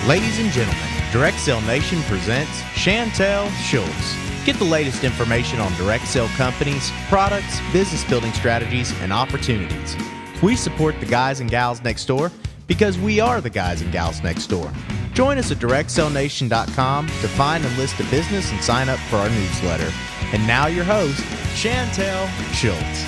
Ladies and gentlemen, Direct Sale Nation presents Chantel Schultz. Get the latest information on direct sale companies, products, business building strategies, and opportunities. We support the guys and gals next door because we are the guys and gals next door. Join us at directsalenation.com to find and list a business and sign up for our newsletter. And now your host, Chantel Schultz.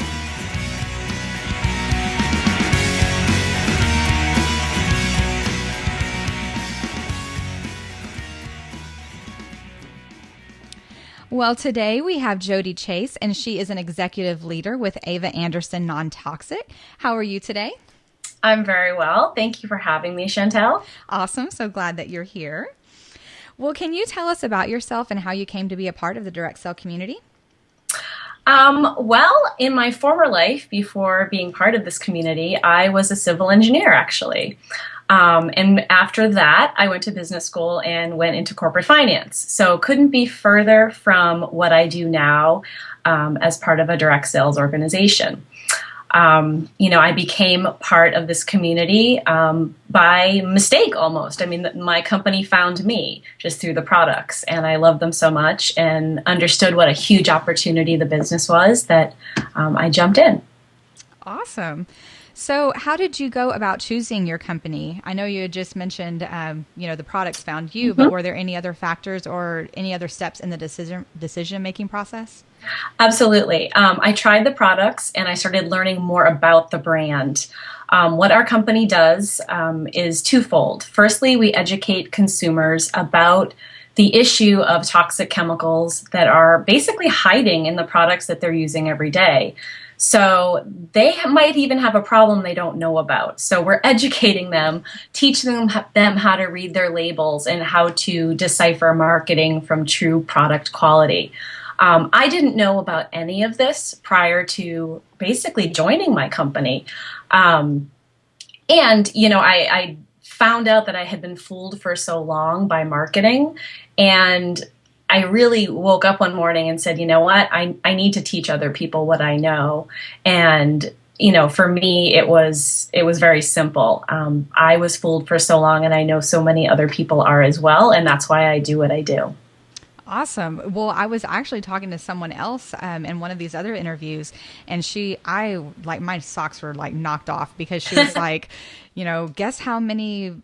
Well, today we have Jody Chase, and she is an executive leader with Ava Anderson Non-Toxic. How are you today? I'm very well. Thank you for having me, Chantel. Awesome. So glad that you're here. Well, can you tell us about yourself and how you came to be a part of the direct sale community? Well, in my former life, before being part of this community, I was a civil engineer, actually. And after that, I went to business school and went into corporate finance. So couldn't be further from what I do now as part of a direct sales organization. I became part of this community by mistake almost. I mean, my company found me just through the products, and I loved them so much and understood what a huge opportunity the business was that I jumped in. Awesome. So how did you go about choosing your company? I know you had just mentioned, the products found you, but were there any other factors or any other steps in the decision-making process? Absolutely. I tried the products and I started learning more about the brand. What our company does is twofold. Firstly, we educate consumers about the issue of toxic chemicals that are basically hiding in the products that they're using every day. So they might even have a problem they don't know about. So we're educating them, teaching them how to read their labels and how to decipher marketing from true product quality. I didn't know about any of this prior to basically joining my company. I found out that I had been fooled for so long by marketing, and I really woke up one morning and said, you know what, I need to teach other people what I know. And, for me, it was very simple. I was fooled for so long, and I know so many other people are as well. And that's why I do what I do. Awesome. Well, I was actually talking to someone else in one of these other interviews, and my socks were like knocked off because she was like, guess how many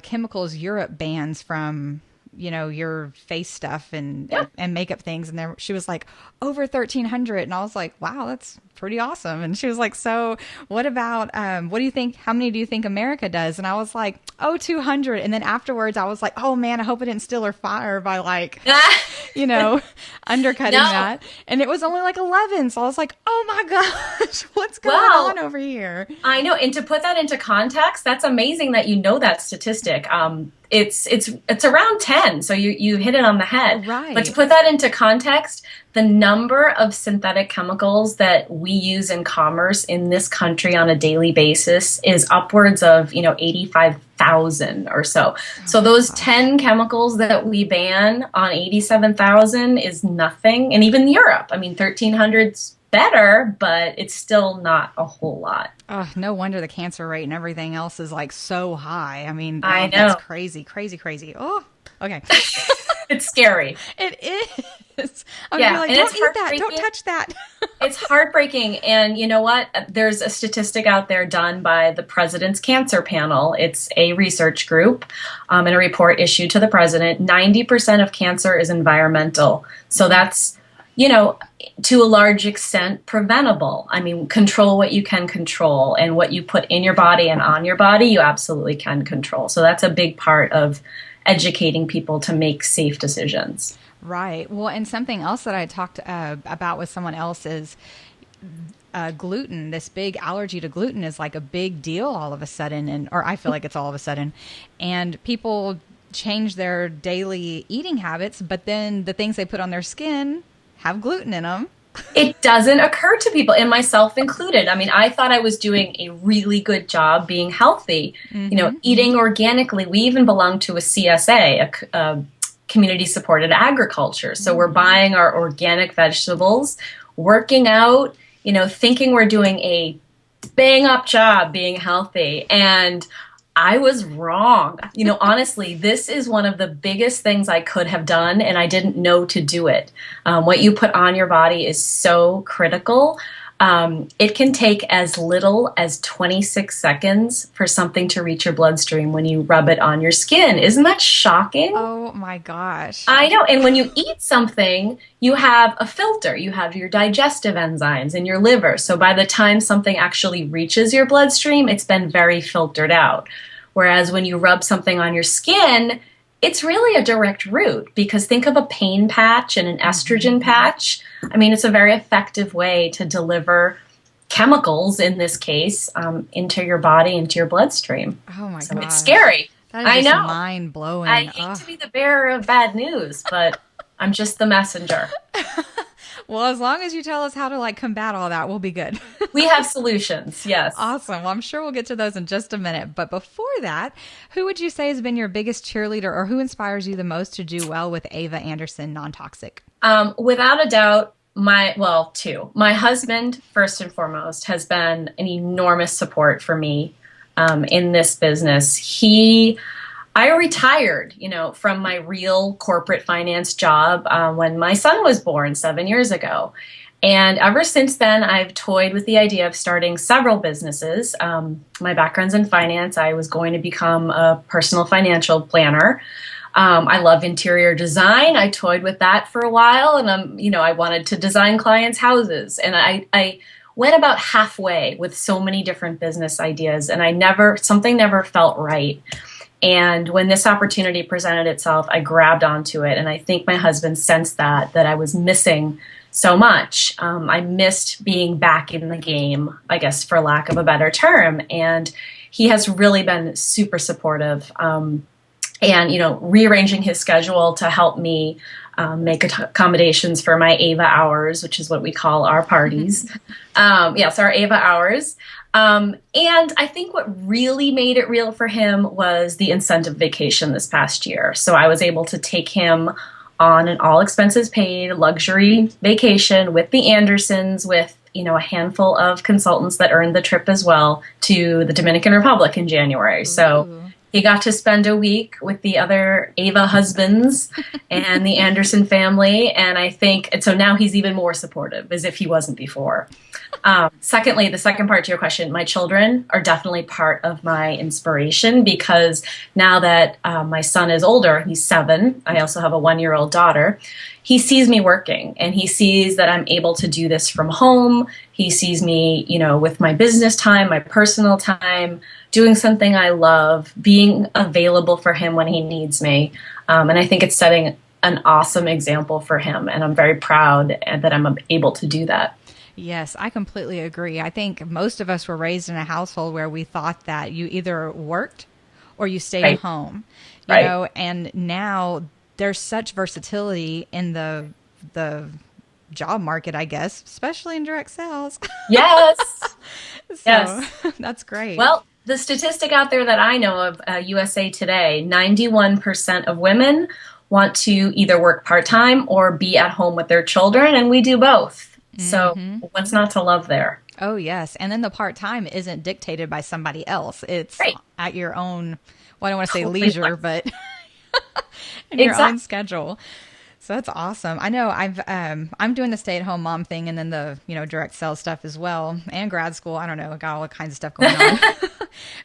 chemicals Europe bans from your face stuff and makeup things. And she was like, over 1,300. And I was like, wow, that's pretty awesome. And she was like, so what about, what do you think, how many do you think America does? And I was like, 200. And then afterwards I was like, oh man, I hope I didn't steal her fire by undercutting that. And it was only like 11. So I was like, oh my gosh, what's going on over here? I know. And to put that into context, that's amazing that you know that statistic. It's around 10. So you hit it on the head. Right. But to put that into context, the number of synthetic chemicals that we use in commerce in this country on a daily basis is upwards of, 85,000 or so. So those 10 chemicals that we ban on 87,000 is nothing. And even Europe, 1,300's better, but it's still not a whole lot. Oh, no wonder the cancer rate and everything else is like so high. I know. That's crazy. Oh, okay. It's scary. It is. Don't eat that. Don't touch that. It's heartbreaking. And you know what? There's a statistic out there done by the President's Cancer Panel. It's a research group and a report issued to the president. 90% of cancer is environmental. So that's, to a large extent preventable. Control what you can control, and what you put in your body and on your body, you absolutely can control. So that's a big part of educating people to make safe decisions. Right. Well, and something else that I talked about with someone else is gluten. This big allergy to gluten is like a big deal all of a sudden, or I feel like it's all of a sudden, and people change their daily eating habits, but then the things they put on their skin have gluten in them. It doesn't occur to people, and myself included. I thought I was doing a really good job being healthy, eating organically. We even belong to a CSA, a community supported agriculture. So we're buying our organic vegetables, working out, thinking we're doing a bang up job being healthy. And I was wrong. Honestly, this is one of the biggest things I could have done, and I didn't know to do it. What you put on your body is so critical. It can take as little as 26 seconds for something to reach your bloodstream when you rub it on your skin. Isn't that shocking? Oh my gosh. I know. And when you eat something, you have a filter. You have your digestive enzymes in your liver. So by the time something actually reaches your bloodstream, it's been very filtered out. Whereas when you rub something on your skin, it's really a direct route, because think of a pain patch and an estrogen patch. I mean, it's a very effective way to deliver chemicals, in this case, into your body, into your bloodstream. Oh my So gosh. it's scary. That is I just know. mind blowing. I hate to be the bearer of bad news, but I'm just the messenger. Well, as long as you tell us how to like combat all that, we'll be good. We have solutions. Yes. Awesome. Well, I'm sure we'll get to those in just a minute. But before that, who would you say has been your biggest cheerleader, or who inspires you the most to do well with Ava Anderson Non-Toxic? Without a doubt, two. My husband, first and foremost, has been an enormous support for me in this business. I retired, from my real corporate finance job when my son was born 7 years ago. And ever since then, I've toyed with the idea of starting several businesses. My background's in finance. I was going to become a personal financial planner. I love interior design. I toyed with that for a while, and I wanted to design clients' houses. And I went about halfway with so many different business ideas, and something never felt right. And when this opportunity presented itself, I grabbed onto it. And I think my husband sensed that I was missing so much. I missed being back in the game, I guess, for lack of a better term. And he has really been super supportive. Rearranging his schedule to help me make accommodations for my Ava hours, which is what we call our parties. Yes, our Ava hours. And I think what really made it real for him was the incentive vacation this past year. So I was able to take him on an all expenses paid luxury vacation with the Andersons, with a handful of consultants that earned the trip as well, to the Dominican Republic in January. So he got to spend a week with the other Ava husbands and the Anderson family. And so now he's even more supportive, as if he wasn't before. Secondly, the second part to your question, my children are definitely part of my inspiration, because now that my son is older, he's 7. I also have a 1-year-old daughter. He sees me working, and he sees that I'm able to do this from home. He sees me, with my business time, my personal time, doing something I love, being available for him when he needs me. And I think it's setting an awesome example for him. And I'm very proud that I'm able to do that. Yes, I completely agree. I think most of us were raised in a household where we thought that you either worked or you stayed Right. home, Right. and now there's such versatility in the job market, I guess, especially in direct sales. Yes. So Yes. that's great. Well, the statistic out there that I know of, USA Today, 91% of women want to either work part-time or be at home with their children, and we do both. So what's not to love there? Oh, yes. And then the part-time isn't dictated by somebody else. It's Right. at your own, well, I don't want to say Totally leisure, but in your Exactly. own schedule. So that's awesome. I know I'm doing the stay-at-home mom thing, and then the, direct sales stuff as well, and grad school. I don't know, I got all kinds of stuff going on.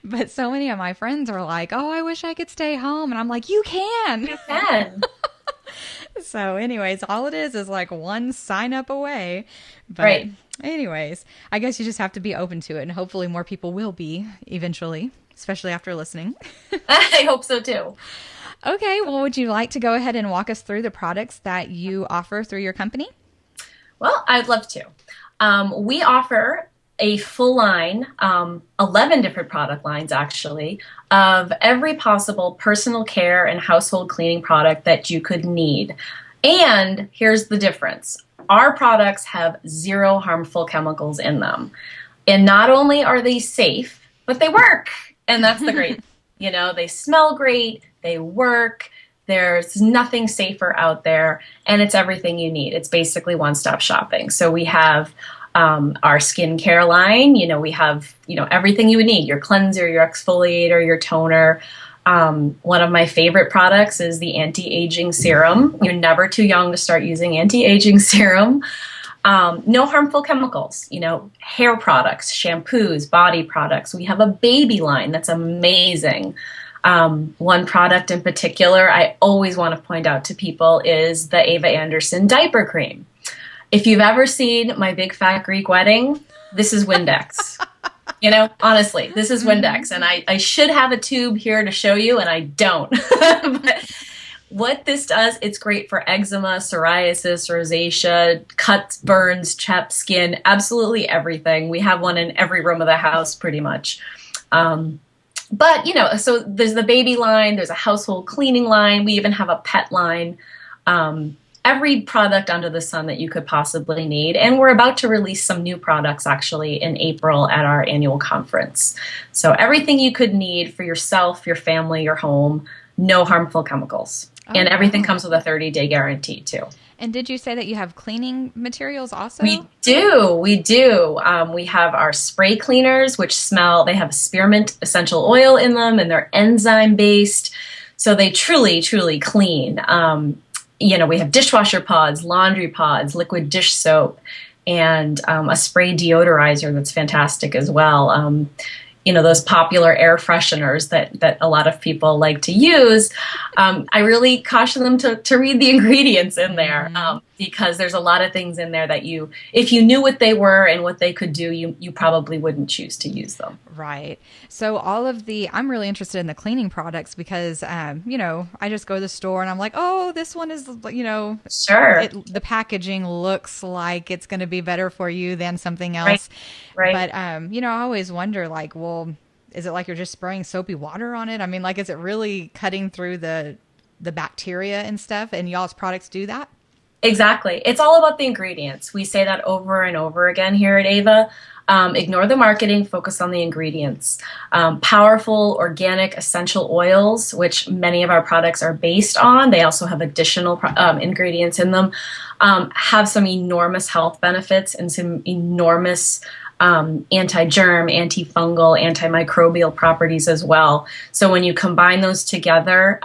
But so many of my friends are like, "Oh, I wish I could stay home." And I'm like, "You can." You can. So anyways, all it is like one sign up away. But Right. anyways, I guess you just have to be open to it, and hopefully more people will be eventually, especially after listening. I hope so too. Okay, well, would you like to go ahead and walk us through the products that you offer through your company? Well, I'd love to. We offer a full line, 11 different product lines actually, of every possible personal care and household cleaning product that you could need. And here's the difference. Our products have 0 harmful chemicals in them. And not only are they safe, but they work. And that's the great, they smell great, they work. There's nothing safer out there, and it's everything you need. It's basically one-stop shopping. So we have Our skincare line, we have, everything you would need, your cleanser, your exfoliator, your toner. One of my favorite products is the anti-aging serum. You're never too young to start using anti-aging serum. No harmful chemicals, hair products, shampoos, body products. We have a baby line that's amazing. One product in particular I always want to point out to people is the Ava Anderson diaper cream. If you've ever seen My Big Fat Greek Wedding, this is Windex. Honestly, this is Windex. And I should have a tube here to show you, and I don't. But what this does, it's great for eczema, psoriasis, rosacea, cuts, burns, chapped skin, absolutely everything. We have one in every room of the house pretty much. But, so there's the baby line, there's a household cleaning line, we even have a pet line, every product under the sun that you could possibly need. And we're about to release some new products actually in April at our annual conference. So everything you could need for yourself, your family, your home, no harmful chemicals. And everything comes with a 30-day guarantee too. And did you say that you have cleaning materials also? We do. We have our spray cleaners, which they have spearmint essential oil in them, and they're enzyme based. So they truly, truly clean. We have dishwasher pods, laundry pods, liquid dish soap, and a spray deodorizer that's fantastic as well. Those popular air fresheners that a lot of people like to use, I really caution them to read the ingredients in there, because there's a lot of things in there that if you knew what they were and what they could do, you probably wouldn't choose to use them. Right. So I'm really interested in the cleaning products because, I just go to the store and I'm like, oh, this one is, sure. The packaging looks like it's going to be better for you than something else. Right. But, I always wonder well, is it like you're just spraying soapy water on it? I mean, is it really cutting through the bacteria and stuff, and y'all's products do that? Exactly. It's all about the ingredients. We say that over and over again here at Ava. Ignore the marketing, focus on the ingredients. Powerful organic essential oils, which many of our products are based on. They also have additional ingredients in them, have some enormous health benefits and some enormous anti-germ, antifungal, antimicrobial properties as well. So when you combine those together,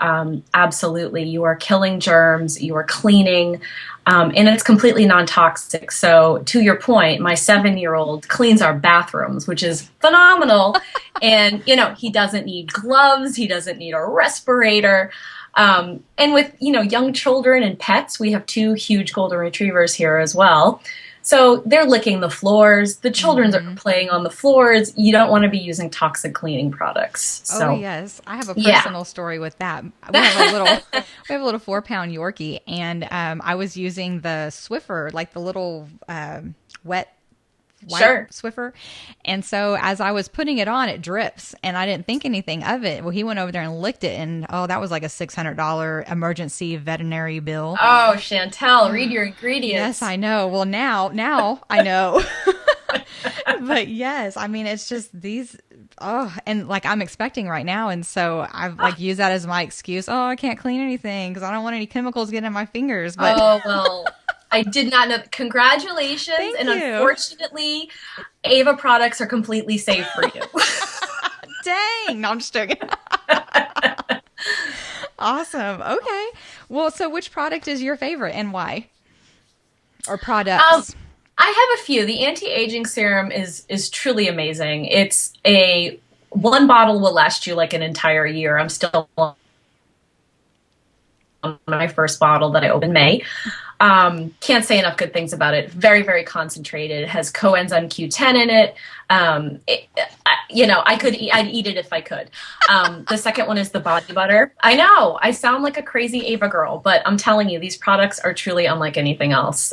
absolutely, you are killing germs, you are cleaning, and it's completely non-toxic. So to your point, my 7-year-old cleans our bathrooms, which is phenomenal. And, he doesn't need gloves, he doesn't need a respirator. And with, young children and pets, we have 2 huge golden retrievers here as well. So they're licking the floors. The children are playing on the floors. You don't want to be using toxic cleaning products. So. Oh yes, I have a personal story with that. We have a little 4-pound Yorkie, and I was using the Swiffer, like the little wet white Swiffer. And so as I was putting it on, it drips, and I didn't think anything of it. Well, he went over there and licked it, and that was like a $600 emergency veterinary bill. Oh, Chantel, read your ingredients. Yes, I know. Well, now I know. But yes, I mean, it's just these, and I'm expecting right now. And so I've used that as my excuse. Oh, I can't clean anything because I don't want any chemicals getting in my fingers. But oh, well. I did not know. Congratulations. Thank you. Unfortunately, Ava products are completely safe for you. Dang. No, I'm just joking. Awesome. Okay. Well, so which product is your favorite and why? Or products? I have a few. The anti-aging serum is truly amazing. It's one bottle will last you like an entire year. I'm still on my first bottle that I opened in May. Can't say enough good things about it. Very, very concentrated. It has coenzyme Q10 in it. I'd eat it if I could. The second one is the body butter. I know I sound like a crazy Ava girl, but I'm telling you, these products are truly unlike anything else.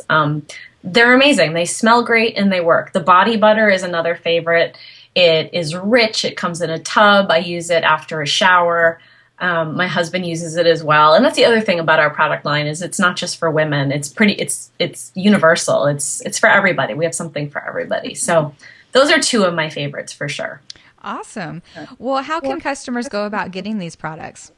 They're amazing. They smell great and they work. The body butter is another favorite. It is rich. It comes in a tub. I use it after a shower. My husband uses it as well. And that's the other thing about our product line is it's not just for women. It's universal. It's for everybody. We have something for everybody. So those are 2 of my favorites for sure. Awesome. Well, how can customers go about getting these products?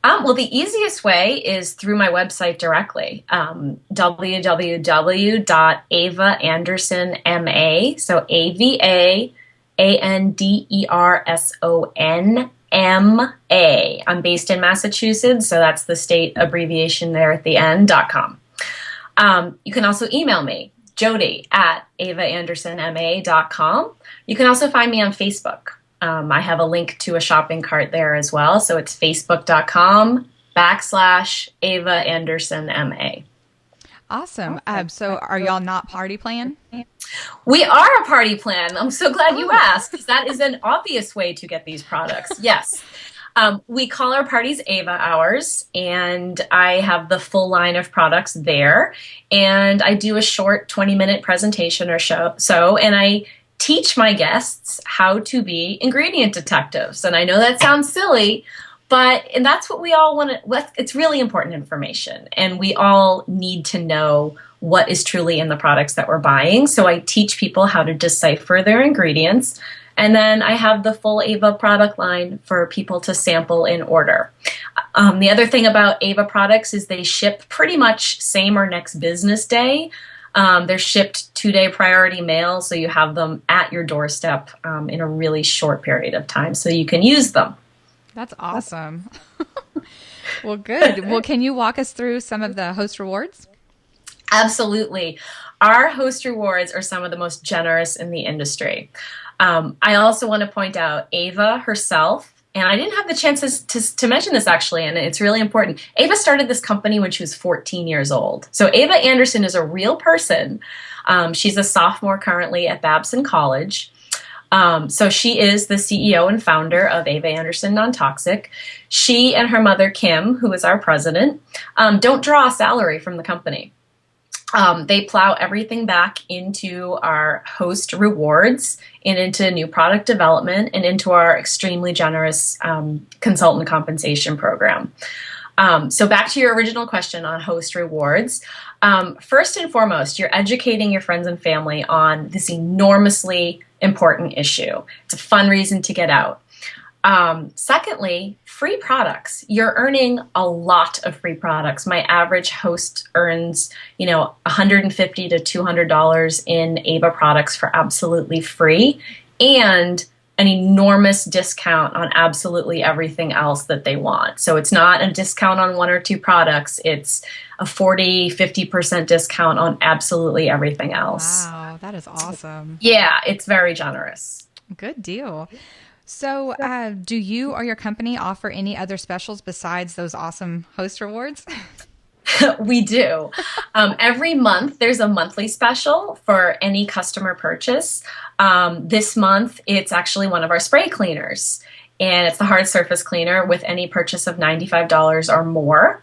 Well, the easiest way is through my website directly, www.avaandersonma, so AVAANDERSONMA. I'm based in Massachusetts, so that's the state abbreviation there at the end.com. You can also email me, Jody at avaandersonma.com. You can also find me on Facebook. I have a link to a shopping cart there as well. So it's facebook.com/Ava Anderson MA. Awesome. So are y'all not party plan? We are a party plan. I'm so glad you asked, because that is an obvious way to get these products. Yes. We call our parties Ava Hours, and I have the full line of products there. And I do a short 20-minute presentation or so, and I teach my guests how to be ingredient detectives. And I know that sounds silly, and that's what we all want to, it's really important information. And we all need to know what is truly in the products that we're buying. So I teach people how to decipher their ingredients. And then I have the full Ava product line for people to sample and order. The other thing about Ava products is they ship pretty much same or next business day. They're shipped 2-day priority mail, so you have them at your doorstep in a really short period of time, so you can use them. That's awesome. Well, good. Well, can you walk us through some of the host rewards? Absolutely. Our host rewards are some of the most generous in the industry. I also want to point out Ava herself, and I didn't have the chances to mention this actually, and it's really important. Ava started this company when she was 14 years old. So Ava Anderson is a real person. She's a sophomore currently at Babson College. So she is the CEO and founder of Ava Anderson Non-Toxic. She and her mother, Kim, who is our president, don't draw a salary from the company. They plow everything back into our host rewards and into new product development and into our extremely generous consultant compensation program. So back to your original question on host rewards. First and foremost, you're educating your friends and family on this enormously important issue. It's a fun reason to get out. Secondly, free products. You're earning a lot of free products. My average host earns, $150 to $200 in Ava products for absolutely free, and an enormous discount on absolutely everything else that they want. So it's not a discount on 1 or 2 products. It's a 50% discount on absolutely everything else. Wow, that is awesome. Yeah, it's very generous. Good deal. So do you or your company offer any other specials besides those awesome host rewards? We do. Every month, there's a monthly special for any customer purchase. This month, it's actually one of our spray cleaners, and it's the hard surface cleaner with any purchase of $95 or more.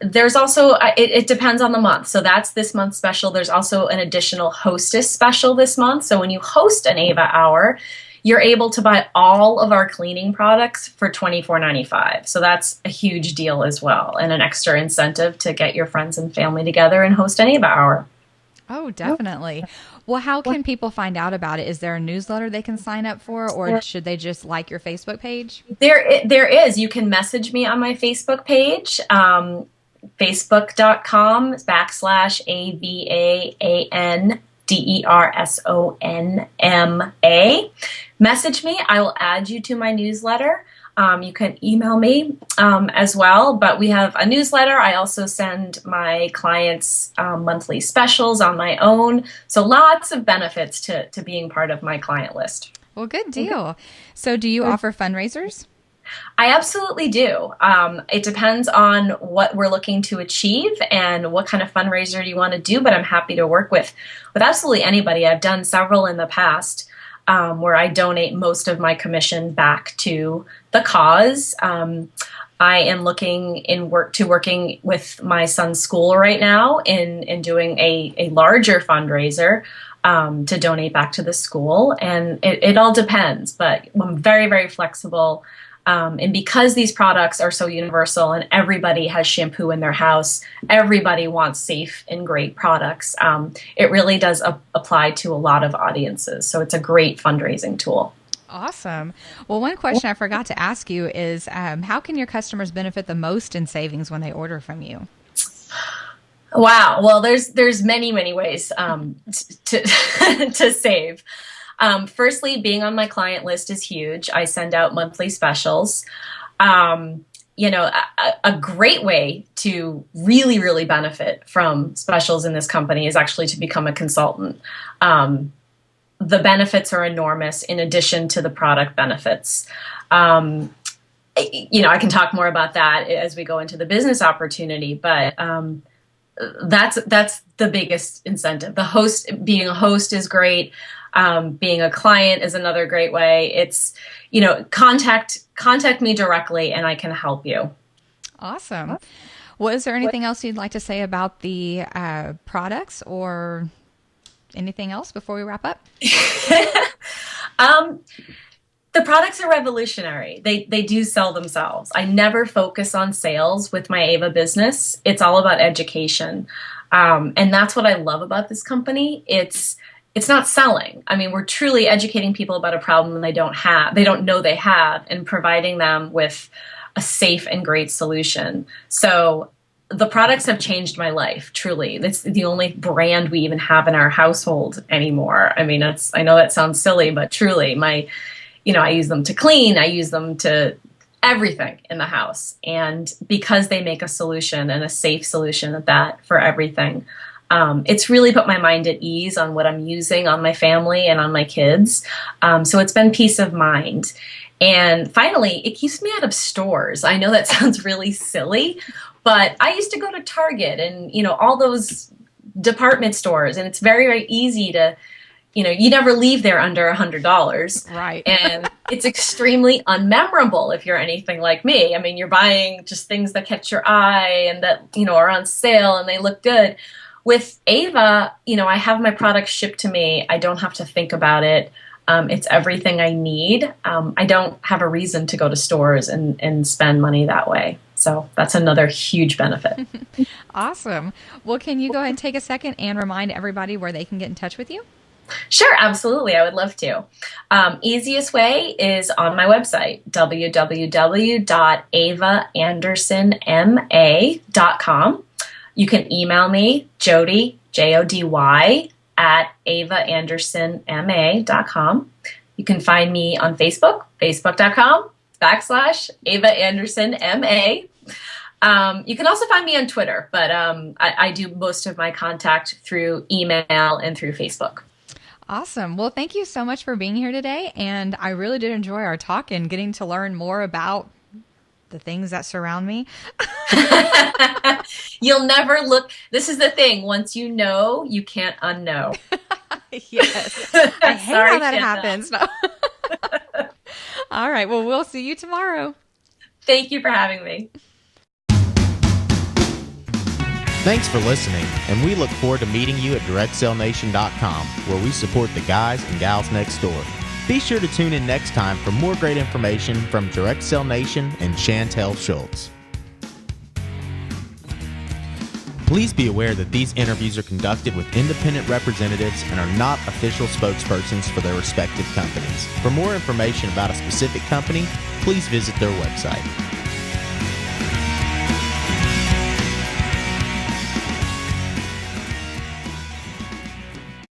There's also, it depends on the month. So that's this month's special. There's also an additional hostess special this month. So when you host an Ava Hour, you're able to buy all of our cleaning products for $24.95. So that's a huge deal as well, and an extra incentive to get your friends and family together and host an Ava Hour. Oh, definitely. Well, how can people find out about it? Is there a newsletter they can sign up for, or should they just like your Facebook page? There is. You can message me on my Facebook page, facebook.com/AVAANDERSONMA. Message me. I will add you to my newsletter. You can email me as well, but we have a newsletter. I also send my clients monthly specials on my own. So lots of benefits to being part of my client list. Well, good deal. So do you offer fundraisers? I absolutely do. It depends on what we're looking to achieve and what kind of fundraiser you want to do, but I'm happy to work with absolutely anybody. I've done several in the past where I donate most of my commission back to the cause. I am working with my son's school right now in doing a larger fundraiser to donate back to the school. And it all depends, but I'm very, very flexible. And because these products are so universal and everybody has shampoo in their house, everybody wants safe and great products, it really does apply to a lot of audiences. So it's a great fundraising tool. Awesome. Well, one question I forgot to ask you is how can your customers benefit the most in savings when they order from you? Wow. Well, there's many ways to to save. Firstly, being on my client list is huge. I send out monthly specials. A great way to really benefit from specials in this company is actually to become a consultant. The benefits are enormous in addition to the product benefits. I can talk more about that as we go into the business opportunity, but that's the biggest incentive. Being a host is great. Being a client is another great way. It's, contact me directly and I can help you. Awesome. Well, is there anything else you'd like to say about the products or anything else before we wrap up? The products are revolutionary. They do sell themselves. I never focus on sales with my Ava business. It's all about education. And that's what I love about this company. It's not selling. I mean, we're truly educating people about a problem they don't know they have, and providing them with a safe and great solution. So the products have changed my life, truly. It's the only brand we even have in our household anymore. I mean, I know that sounds silly, but truly I use them to clean. I use them to everything in the house. And because they make a solution, and a safe solution at that, for everything, it's really put my mind at ease on what I'm using on my family and on my kids. So it's been peace of mind. And finally, it keeps me out of stores. I know that sounds really silly, but I used to go to Target and, all those department stores, and it's very easy to, you never leave there under $100. Right. And it's extremely unmemorable if you're anything like me. I mean, you're buying just things that catch your eye and that, are on sale and they look good. With Ava, I have my products shipped to me. I don't have to think about it. It's everything I need. I don't have a reason to go to stores and spend money that way. So that's another huge benefit. Awesome. Well, can you go ahead and take a second and remind everybody where they can get in touch with you? Sure, absolutely. I would love to. Easiest way is on my website, www.avaandersonma.com. You can email me, Jody, Jody, at avaandersonma.com. You can find me on Facebook, facebook.com/Ava Anderson MA. You can also find me on Twitter, but I do most of my contact through email and through Facebook. Awesome. Well, thank you so much for being here today. And I really did enjoy our talk and getting to learn more about the things that surround me. You'll never look. This is the thing. Once you know, you can't unknow. Yes. I hate how that happens. No. All right. Well, we'll see you tomorrow. Thank you for having me. Thanks for listening, and we look forward to meeting you at DirectSellNation.com, where we support the guys and gals next door. Be sure to tune in next time for more great information from Direct Sell Nation and Chantel Schultz. Please be aware that these interviews are conducted with independent representatives and are not official spokespersons for their respective companies. For more information about a specific company, please visit their website.